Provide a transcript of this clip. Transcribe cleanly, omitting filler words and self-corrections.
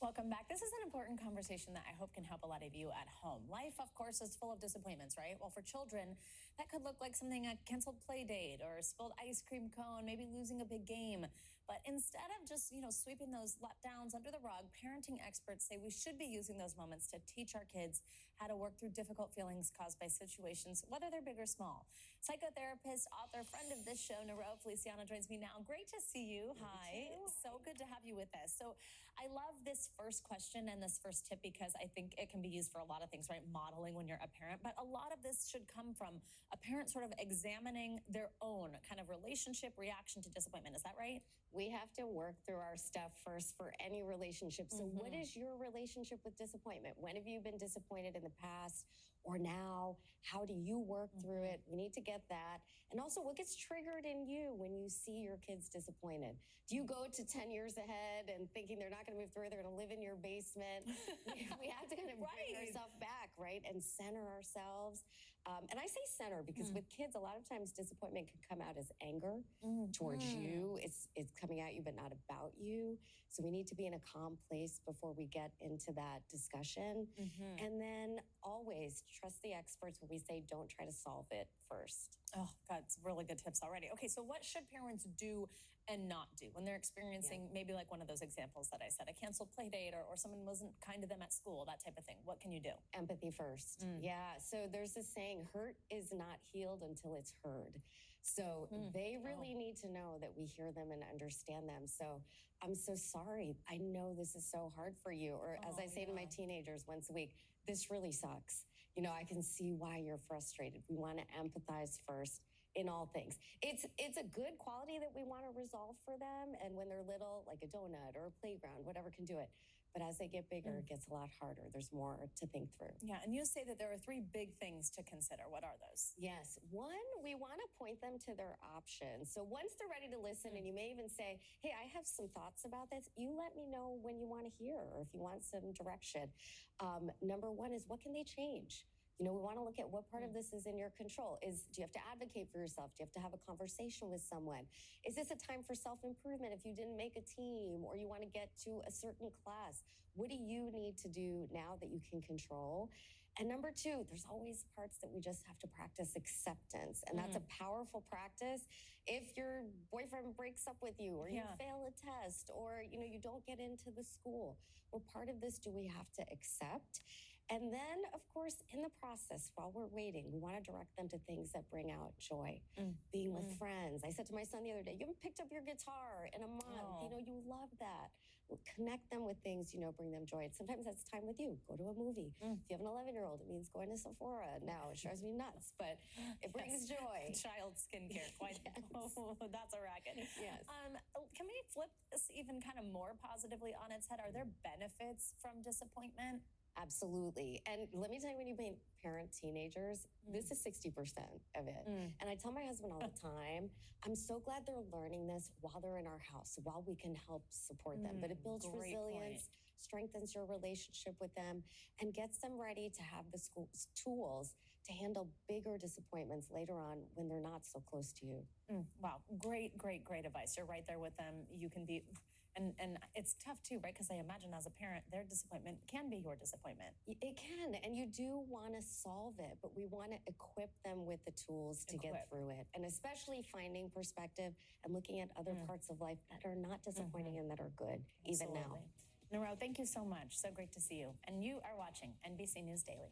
Welcome back. This is an important conversation that I hope can help a lot of you at home. Life, of course, is full of disappointments, right? Well, for children, that could look like something a canceled play date or a spilled ice cream cone, maybe losing a big game. But instead of just, sweeping those letdowns under the rug, parenting experts say we should be using those moments to teach our kids how to work through difficult feelings caused by situations, whether they're big or small. Psychotherapist, author, friend of this show, Niro Feliciano joins me now. Great to see you. Hi. So good to have you with us. So I love this first question and this first tip because I think it can be used for a lot of things, right? Modeling when you're a parent, but a lot of this should come from a parent sort of examining their own kind of relationship reaction to disappointment. Is that right? We have to work through our stuff first for any relationship. So what is your relationship with disappointment? When have you been disappointed in the past or now? How do you work through it? We need to get that. And also, what gets triggered in you when you see your kids disappointed? Do you go to 10 years ahead and thinking they're not going to move through, they're going to live in your basement? We have to kind of bring ourselves back, right? And center ourselves. And I say center because with kids, a lot of times disappointment can come out as anger towards you. It's coming at you, but not about you. So we need to be in a calm place before we get into that discussion. And then always trust the experts when we say don't try to solve it first. Oh, God, it's really good tips already. Okay, so what should parents do and not do when they're experiencing maybe like one of those examples that I said, a canceled play date or someone wasn't kind to them at school, that type of thing? What can you do? Empathy first. Yeah, so there's this saying, hurt is not healed until it's heard. So they really need to know that we hear them and understand them. So I'm so sorry. I know this is so hard for you. Or as I say to my teenagers once a week, this really sucks. I can see why you're frustrated. We want to empathize first in all things. It's a good quality that we want to resolve for them. And when they're little, like a donut or a playground, whatever can do it. But as they get bigger, it gets a lot harder. There's more to think through. Yeah, and you say that there are 3 big things to consider. What are those? Yes. One, we want to point them to their options. So once they're ready to listen, and you may even say, hey, I have some thoughts about this. You let me know when you want to hear or if you want some direction. Number 1 is, what can they change? We want to look at what part of this is in your control. Do you have to advocate for yourself? Do you have to have a conversation with someone? Is this a time for self-improvement if you didn't make a team or you want to get to a certain class? What do you need to do now that you can control? And number 2, there's always parts that we just have to practice acceptance. And that's a powerful practice. If your boyfriend breaks up with you or you fail a test or, you don't get into the school, what part of this do we have to accept? And then, of course, in the process, while we're waiting, we want to direct them to things that bring out joy. Being with friends. I said to my son the other day, you haven't picked up your guitar in a month. You love that. Connect them with things, bring them joy. And sometimes that's time with you. Go to a movie. If you have an 11-year-old, it means going to Sephora. Now, it drives me nuts, but it brings joy. Child skincare. Quite. That's a racket. Yes. Can we flip this even kind of more positively on its head? Are there benefits from disappointment? Absolutely. And let me tell you, when you parent teenagers, this is 60% of it. And I tell my husband all the time, I'm so glad they're learning this while they're in our house, while we can help support them. But it builds resilience, strengthens your relationship with them, and gets them ready to have the tools to handle bigger disappointments later on when they're not so close to you. Wow. Great advice. You're right there with them. You can be, and it's tough too, right? Because I imagine as a parent, their disappointment can be your disappointment. It can, and you do want to solve it, but we want to equip them with the tools to get through it. And especially finding perspective and looking at other parts of life that are not disappointing and that are good, even now. Niro, thank you so much. So great to see you. And you are watching NBC News Daily.